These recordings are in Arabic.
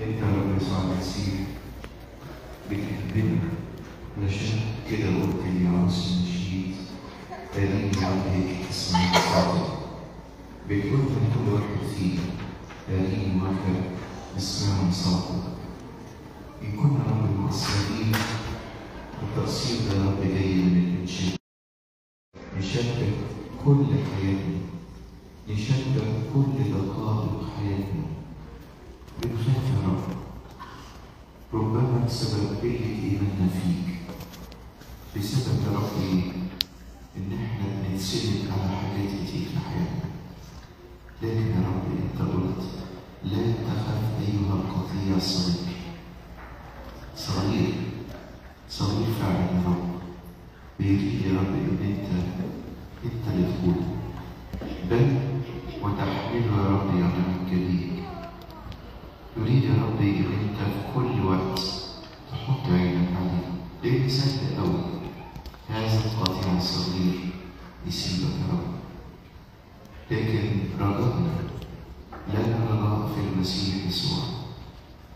انت يا رب يسوع المسيح بتحبنا، علشان كده قلت لعروس النشيد تاريخ وجهك اسمك صادق. بتقول كل واحد فينا تاريخ وجهك اسمه صادق. يكون رب المصريين التقصير ده رب جاي من الانشاء يشتت كل حياتنا، يشتت كل دقائق حياتنا. بنخاف يا رب، ربما بسبب قلة إيماننا فيك، بسبب يا رب إن إحنا بنتسند على حاجات كتير في حياتنا. لكن يا رب أنت قلت لا تخف أيها القطيع الصغير. صغير فعلا يا رب، بيريد يا رب إن أنت اللي تقول بل وتحمله يا رب يعلم الكبير. يريد يا رب إن أنت في كل وقت تحط عينك عليه، لأن سهل أوي هذا القطيع الصغير يسيبك يا رب. لكن رجاءنا لنا رجاء في المسيح يسوع،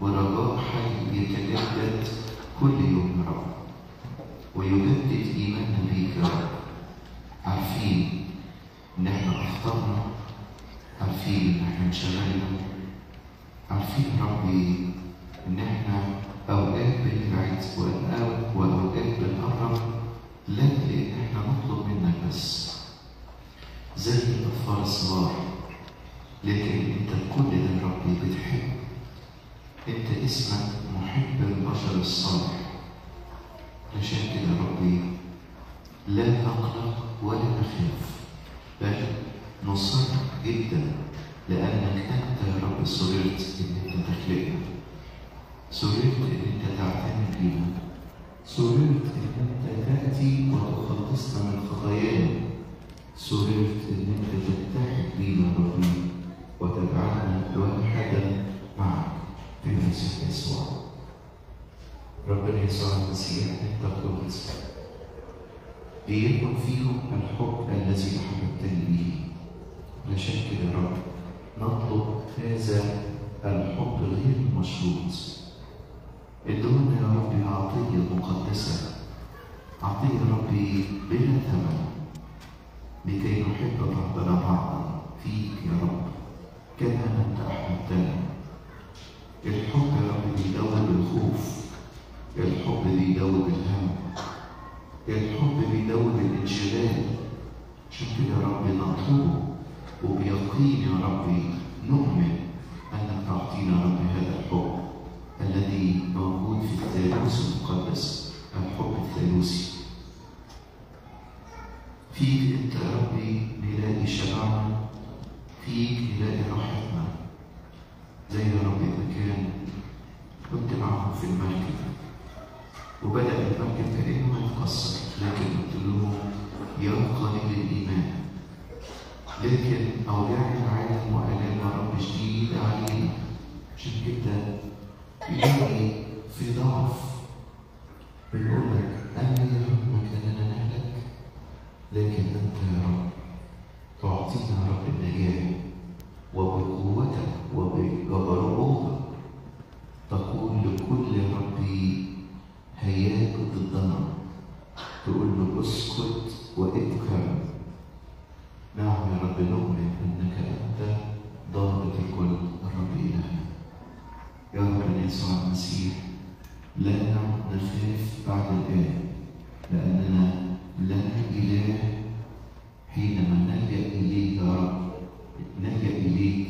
ورجاء حي يتجدد كل يوم يا رب، ويجدد إيماننا بيك يا رب. عارفين إن إحنا أخطأنا، عارفين إن إحنا انشغلنا، عارفين ربي إن إحنا أوقات بنبعد وأوقات بنقرب، لكن إحنا نطلب منك بس زي الأطفال الصغار. لكن أنت كل ده ربي بتحب، أنت اسمك محب البشر الصالح. عشان كده ربي لا نقلق ولا نخاف، بل نصر جدا، لأنك أنت يا رب سررت إن أنت تخلقنا، سررت إن أنت تعتني بينا، سررت إن أنت تأتي وتخلصنا من خطايانا، سررت إن أنت تتحد بينا ربي وتجعلنا واحدا معك في المسيح يسوع. ربنا يسوع المسيح أنت قلت ليكن فيهم الحب الذي أحببتني به. علشان كده يا رب نطلب هذا الحب غير المشروط. ادونا يا رب عطية مقدسة، عطية يا ربي بلا ثمن، لكي نحب ربنا بعضا فيك يا رب كما أنت أحببتنا. الحب يا رب بيدوب الخوف، الحب بيدوب الهم، الحب بيدوب الانشغال. عشان كده يا رب نطلبه وبيقين يا ربي نؤمن أنك تعطينا يا رب هذا الحب الذي موجود في الثالوث المقدس، الحب الثالوثي. فيك أنت يا ربي نلاقي شبعنا، فيك نلاقي راحتنا. زي يا ربي ما كان كنت معهم في المركب وبدأ المركب كأنه يتكسر، لكن قلت لهم يا قليل الإيمان، لكن أوجاع العالم وآلام يا رب شديدة علينا. عشان كده بنيجي في ضعف بنقول لك أنا يا رب مكاننا نهلك، لكن أنت يا رب تعطينا يا رب النجاة، وبقوتك وبجبروتك تقول لكل ربي هياك ضدنا، تقول له اسكت وابكر. نعم يا رب نؤمن انك انت ضابط الكل الرب الهنا. يا رب يسوع المسيح لا نخاف بعد الان، لاننا لنا اله حينما نلجا اليك يا رب، نلجا اليك